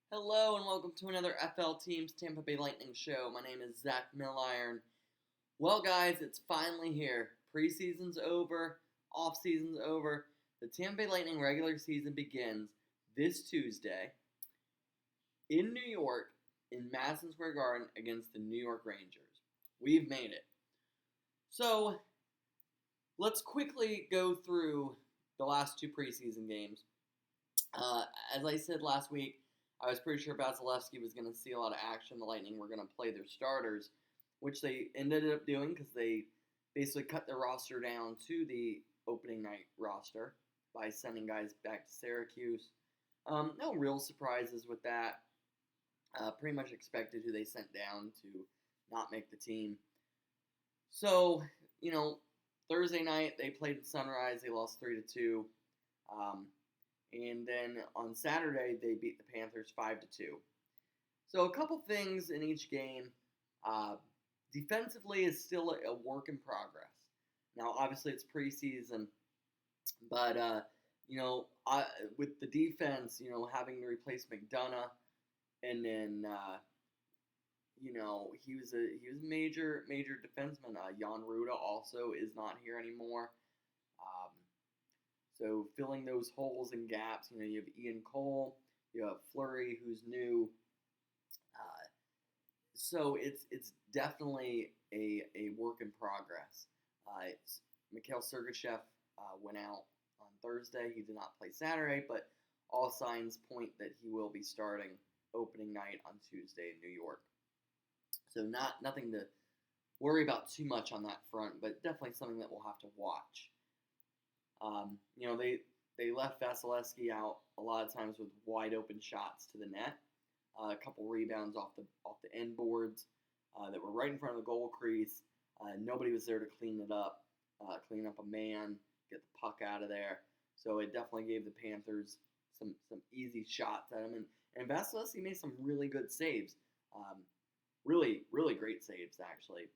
Hello and welcome to another FL Teams Tampa Bay Lightning show. My name is Zack Milliron. Well, guys, it's finally here. Preseason's over, off-season's over. The Tampa Bay Lightning regular season begins this Tuesday in New York in Madison Square Garden against the New York Rangers. We've made it. So, let's quickly go through the last two preseason games. As I said last week, I was pretty sure Vasilevsky was going to see a lot of action. The Lightning were going to play their starters, which they ended up doing because they basically cut their roster down to the opening night roster by sending guys back to Syracuse. No real surprises with that. Pretty much expected who they sent down to not make the team. So, Thursday night they played Sunrise. They lost 3-2. And then on Saturday, they beat the Panthers 5-2. So a couple things in each game. Defensively is still a work in progress. Now, obviously, it's preseason, but with the defense, having to replace McDonough, and then he was a major defenseman. Jan Ruda also is not here anymore. So filling those holes and gaps, you have Ian Cole, you have Fleury, who's new. So it's definitely a work in progress. Mikhail Sergachev went out on Thursday. He did not play Saturday, but all signs point that he will be starting opening night on Tuesday in New York. So nothing to worry about too much on that front, but definitely something that we'll have to watch. They left Vasilevsky out a lot of times with wide open shots to the net. A couple rebounds off the end boards that were right in front of the goal crease. Nobody was there to clean it up, clean up a man, get the puck out of there. So it definitely gave the Panthers some easy shots at him. And Vasilevsky made some really good saves. Really, really great saves, actually.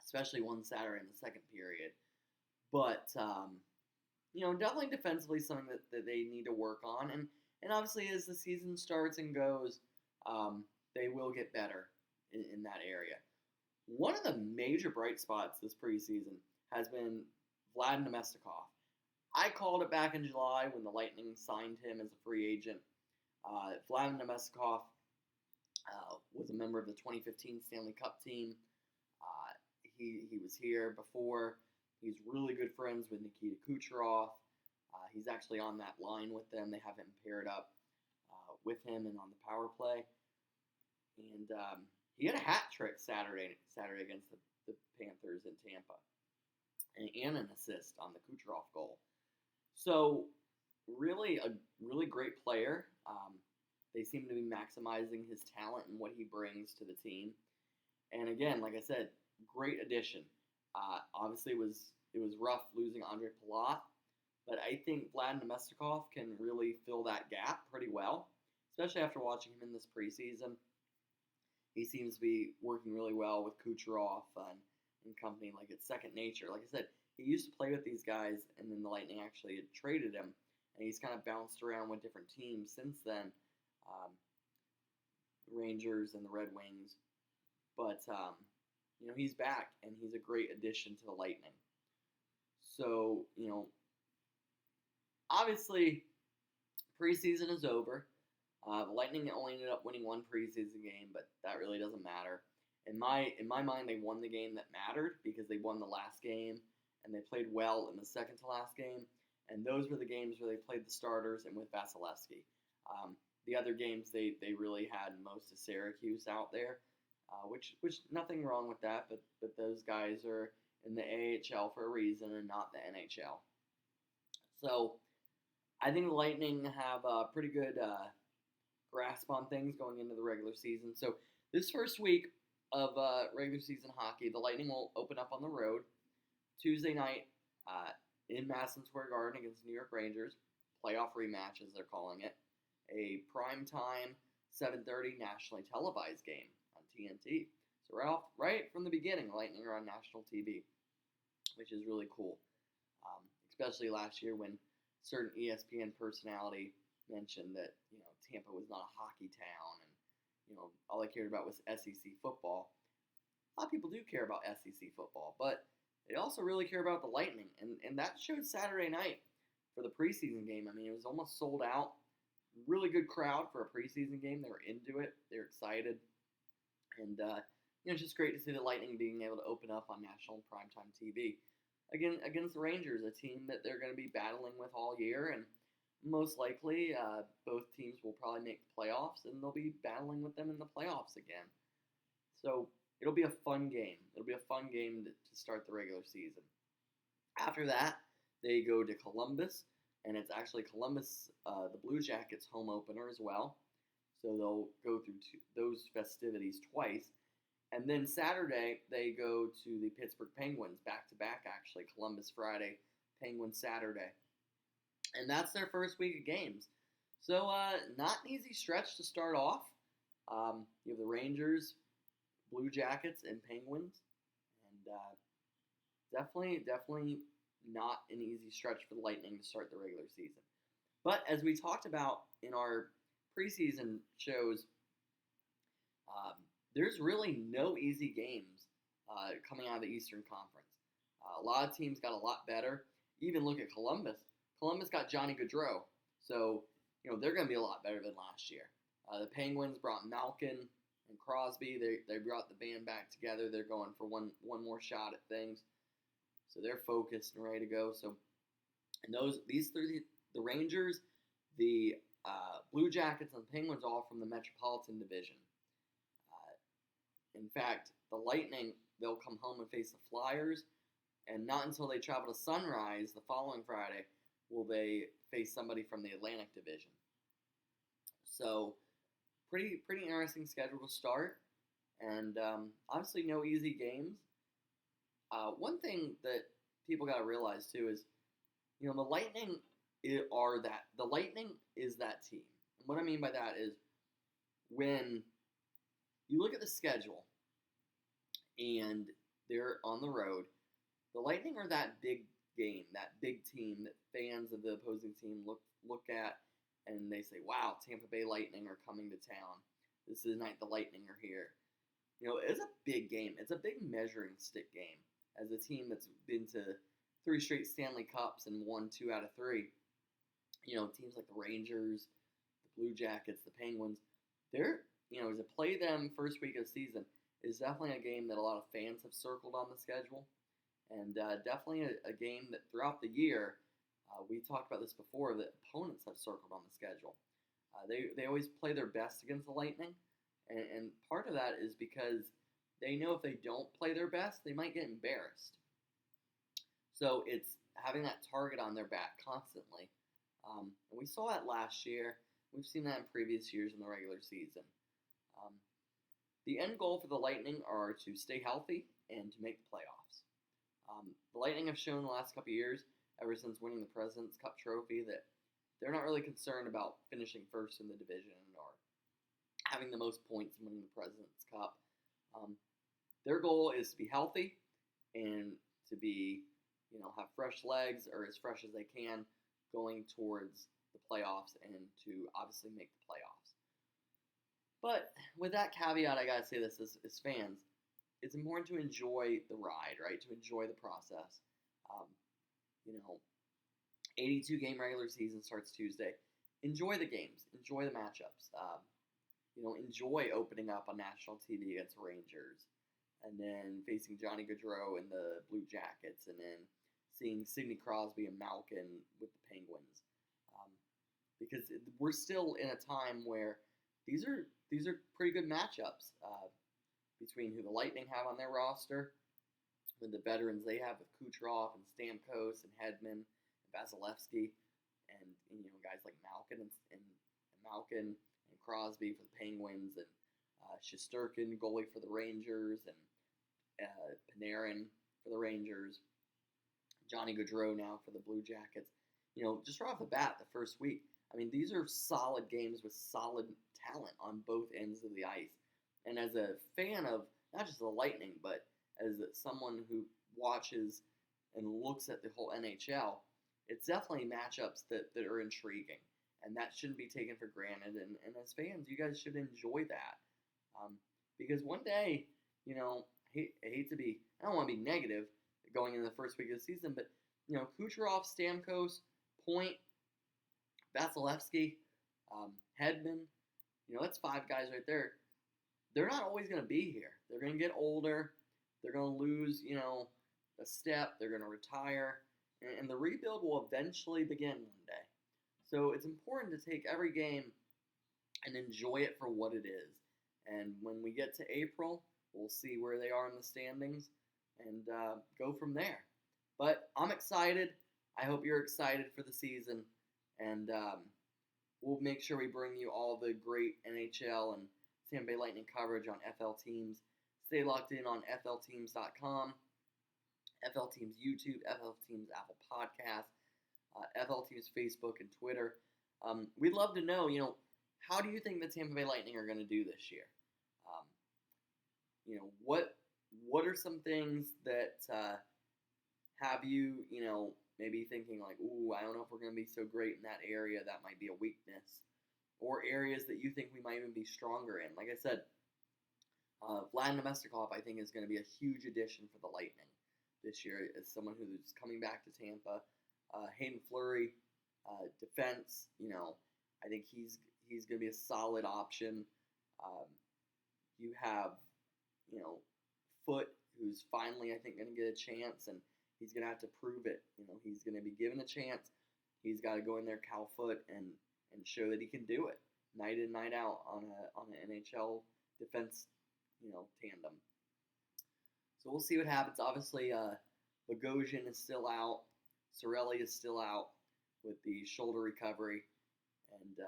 Especially one Saturday in the second period. But definitely defensively something that they need to work on. And obviously as the season starts and goes, they will get better in that area. One of the major bright spots this preseason has been Vlad Nemestikov. I called it back in July when the Lightning signed him as a free agent. Vlad Nemestikov was a member of the 2015 Stanley Cup team. He was here before. He's really good friends with Nikita Kucherov. He's actually on that line with them. They have him paired up with him and on the power play. And he had a hat trick Saturday against the Panthers in Tampa. And an assist on the Kucherov goal. So really a really great player. They seem to be maximizing his talent and what he brings to the team. And again, like I said, great addition. Obviously, it was rough losing Andre Palat, but I think Vlad Nemestikov can really fill that gap pretty well, especially after watching him in this preseason. He seems to be working really well with Kucherov and company, like it's second nature. Like I said, he used to play with these guys, and then the Lightning actually had traded him, and he's kind of bounced around with different teams since then, the Rangers and the Red Wings. But he's back, and he's a great addition to the Lightning. So, obviously, preseason is over. The Lightning only ended up winning one preseason game, but that really doesn't matter. In my mind, they won the game that mattered because they won the last game, and they played well in the second to last game. And those were the games where they played the starters and with Vasilevsky. The other games, they really had most of Syracuse out there. Which nothing wrong with that, but those guys are in the AHL for a reason and not the NHL. So I think the Lightning have a pretty good grasp on things going into the regular season. So this first week of regular season hockey, the Lightning will open up on the road Tuesday night in Madison Square Garden against New York Rangers. Playoff rematch, as they're calling it. A primetime 7:30 nationally televised game. TNT. So right from the beginning, Lightning are on national TV, which is really cool. Especially last year when certain ESPN personality mentioned that Tampa was not a hockey all they cared about was SEC football. A lot of people do care about SEC football, but they also really care about the Lightning, and that showed Saturday night for the preseason game. I mean, it was almost sold out. Really good crowd for a preseason game. They were into it. They were excited, and it's just great to see the Lightning being able to open up on national primetime TV against the Rangers, a team that they're going to be battling with all year, and most likely both teams will probably make the playoffs, and they'll be battling with them in the playoffs again. So it'll be a fun game. It'll be a fun game to start the regular season. After that, they go to Columbus, and it's actually Columbus, the Blue Jackets' home opener as well. So they'll go through those festivities twice. And then Saturday, they go to the Pittsburgh Penguins, back-to-back actually, Columbus Friday, Penguins Saturday. And that's their first week of games. So not an easy stretch to start off. You have the Rangers, Blue Jackets, and Penguins. And definitely not an easy stretch for the Lightning to start the regular season. But as we talked about in our preseason shows, there's really no easy games coming out of the Eastern Conference. A lot of teams got a lot better. Even look at Columbus. Columbus got Johnny Gaudreau, so they're going to be a lot better than last year. The Penguins brought Malkin and Crosby. They brought the band back together. They're going for one more shot at things, so they're focused and ready to go. So, and these three, the Rangers, the Blue Jackets, and the Penguins, all from the Metropolitan Division. In fact, the Lightning, they'll come home and face the Flyers, and not until they travel to Sunrise the following Friday will they face somebody from the Atlantic Division. So, pretty interesting schedule to start, and obviously no easy games. One thing that people got to realize too is, the Lightning the Lightning is that team. And what I mean by that is, when you look at the schedule and they're on the road, the Lightning are that big game, that big team that fans of the opposing team look at and they say, wow, Tampa Bay Lightning are coming to town. This is the night the Lightning are here. It's a big game. It's a big measuring stick game. As a team that's been to 3 straight Stanley Cups and won 2 out of 3, teams like the Rangers, the Blue Jackets, the Penguins, to play them first week of the season is definitely a game that a lot of fans have circled on the schedule. And definitely a game that throughout the year, we talked about this before, that opponents have circled on the schedule. They always play their best against the Lightning, and part of that is because they know if they don't play their best, they might get embarrassed. So it's having that target on their back constantly. And we saw that last year. We've seen that in previous years in the regular season. The end goal for the Lightning are to stay healthy and to make the playoffs. The Lightning have shown the last couple of years, ever since winning the President's Cup trophy, that they're not really concerned about finishing first in the division or having the most points in winning the President's Cup. Their goal is to be healthy and to be, have fresh legs, or as fresh as they can, going towards the playoffs and to obviously make the playoffs. But with that caveat, I gotta say this as fans, it's important to enjoy the ride, right? To enjoy the process. 82 game regular season starts Tuesday. Enjoy the games. Enjoy the matchups. Enjoy opening up on national TV against the Rangers, and then facing Johnny Gaudreau and the Blue Jackets, and then seeing Sidney Crosby and Malkin with the Penguins. Because we're still in a time where these are pretty good matchups between who the Lightning have on their roster, with the veterans they have with Kucherov and Stamkos and Hedman and Vasilevsky, and guys like Malkin and Malkin and Crosby for the Penguins, and Shesterkin, goalie for the Rangers, and Panarin for the Rangers, Johnny Gaudreau now for the Blue Jackets. Just right off the bat, the first week, these are solid games with solid talent on both ends of the ice. And as a fan of not just the Lightning, but as someone who watches and looks at the whole NHL, it's definitely matchups that are intriguing. And that shouldn't be taken for granted. And as fans, you guys should enjoy that. Because one day, I don't want to be negative going into the first week of the season, but Kucherov, Stamkos, Point, Vasilevsky, Hedman, that's 5 guys right there. They're not always going to be here. They're going to get older. They're going to lose, a step. They're going to retire. And the rebuild will eventually begin one day. So it's important to take every game and enjoy it for what it is. And when we get to April, we'll see where they are in the standings and go from there. But I'm excited. I hope you're excited for the season. And we'll make sure we bring you all the great NHL and Tampa Bay Lightning coverage on FL Teams. Stay locked in on FLTeams.com, FL Teams YouTube, FL Teams Apple Podcasts, FL Teams Facebook and Twitter. We'd love to know, how do you think the Tampa Bay Lightning are going to do this year? What are some things that have you, maybe thinking like, ooh, I don't know if we're going to be so great in that area. That might be a weakness. Or areas that you think we might even be stronger in. Like I said, Vlad Namestnikov, I think, is going to be a huge addition for the Lightning this year as someone who's coming back to Tampa. Hayden Fleury, defense, I think he's going to be a solid option. You have, Foote, who's finally, I think, going to get a chance, and he's going to have to prove it. He's going to be given a chance. He's got to go in there, Cal Foote, and show that he can do it night in, night out on an NHL defense, tandem. So we'll see what happens. Obviously, Bogosian is still out. Cirelli is still out with the shoulder recovery, and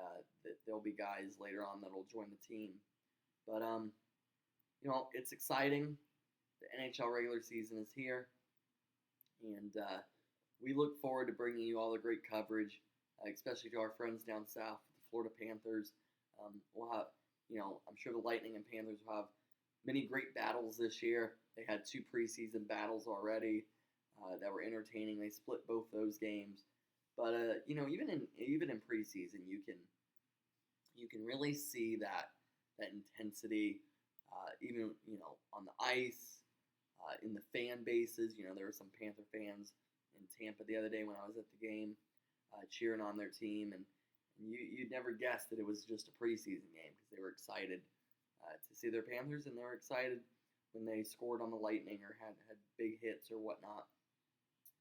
there'll be guys later on that'll join the team. But it's exciting. The NHL regular season is here, and we look forward to bringing you all the great coverage, especially to our friends down south, the Florida Panthers. We'll have, I'm sure the Lightning and Panthers will have many great battles this year. They had 2 preseason battles already that were entertaining. They split both those games, but even in preseason, you can really see that intensity, even on the ice, in the fan bases. There were some Panther fans in Tampa the other day when I was at the game, cheering on their team, and you'd never guess that it was just a preseason game because they were excited to see their Panthers, and they were excited when they scored on the Lightning or had big hits or whatnot.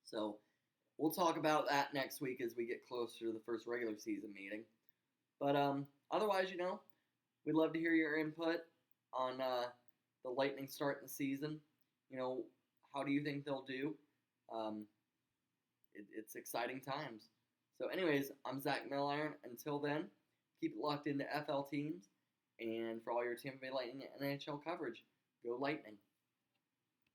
So we'll talk about that next week as we get closer to the first regular season meeting. But otherwise, we'd love to hear your input on the Lightning starting the season. How do you think they'll do? It's exciting times. So anyways, I'm Zack Milliron. Until then, keep it locked into FL Teams. And for all your Tampa Bay Lightning NHL coverage, go Lightning.